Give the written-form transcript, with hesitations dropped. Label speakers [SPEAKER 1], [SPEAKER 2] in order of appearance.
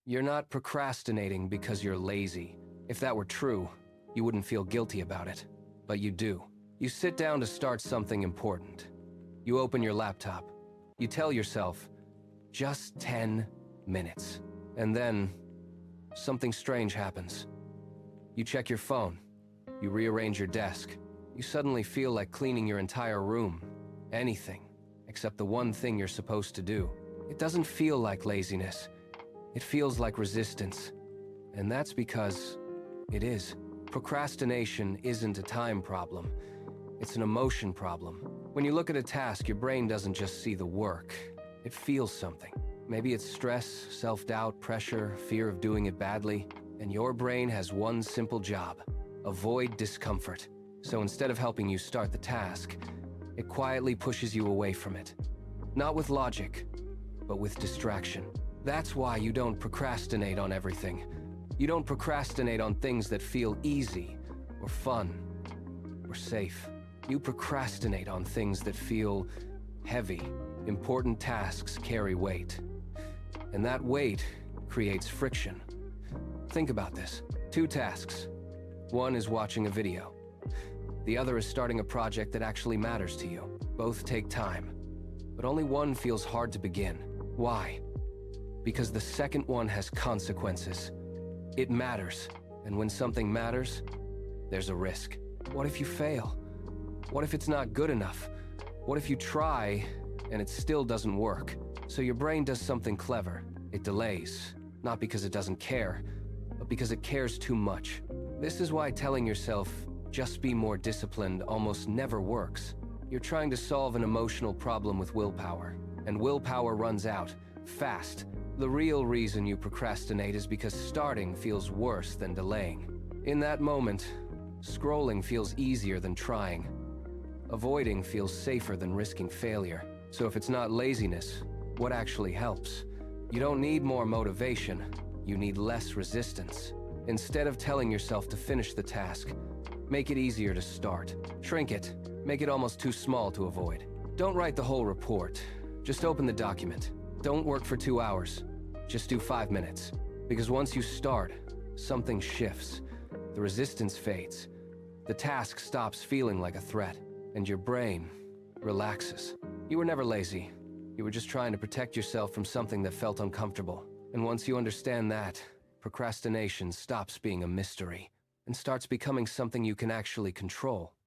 [SPEAKER 1] You're not procrastinating because you're lazy. If that were true, you wouldn't feel guilty about it. But you do. You sit down to start something important. You open your laptop. You tell yourself, just 10 minutes. And then, something strange happens. You check your phone. You rearrange your desk. You suddenly feel like cleaning your entire room. Anything, except the one thing you're supposed to do. It doesn't feel like laziness. It feels like resistance. And that's because it is. Procrastination isn't a time problem. It's an emotion problem. When you look at a task, your brain doesn't just see the work. It feels something. Maybe it's stress, self-doubt, pressure, fear of doing it badly. And your brain has one simple job: avoid discomfort. So instead of helping you start the task, it quietly pushes you away from it. Not with logic, but with distraction. That's why you don't procrastinate on everything. You don't procrastinate on things that feel easy, or fun, or safe. You procrastinate on things that feel heavy. Important tasks carry weight. And that weight creates friction. Think about this. 2 tasks. One is watching a video. The other is starting a project that actually matters to you. Both take time, but only one feels hard to begin. Why? Because the second one has consequences. It matters, and when something matters, there's a risk. What if you fail? What if it's not good enough? What if you try, and it still doesn't work? So your brain does something clever. It delays, not because it doesn't care, but because it cares too much. This is why telling yourself, just be more disciplined, almost never works. You're trying to solve an emotional problem with willpower, and willpower runs out, fast. The real reason you procrastinate is because starting feels worse than delaying. In that moment, scrolling feels easier than trying. Avoiding feels safer than risking failure. So if it's not laziness, what actually helps? You don't need more motivation, you need less resistance. Instead of telling yourself to finish the task, make it easier to start. Shrink it, make it almost too small to avoid. Don't write the whole report, just open the document. Don't work for 2 hours, just do 5 minutes. Because once you start, something shifts. The resistance fades. The task stops feeling like a threat, and your brain relaxes. You were never lazy. You were just trying to protect yourself from something that felt uncomfortable. And once you understand that, procrastination stops being a mystery and starts becoming something you can actually control.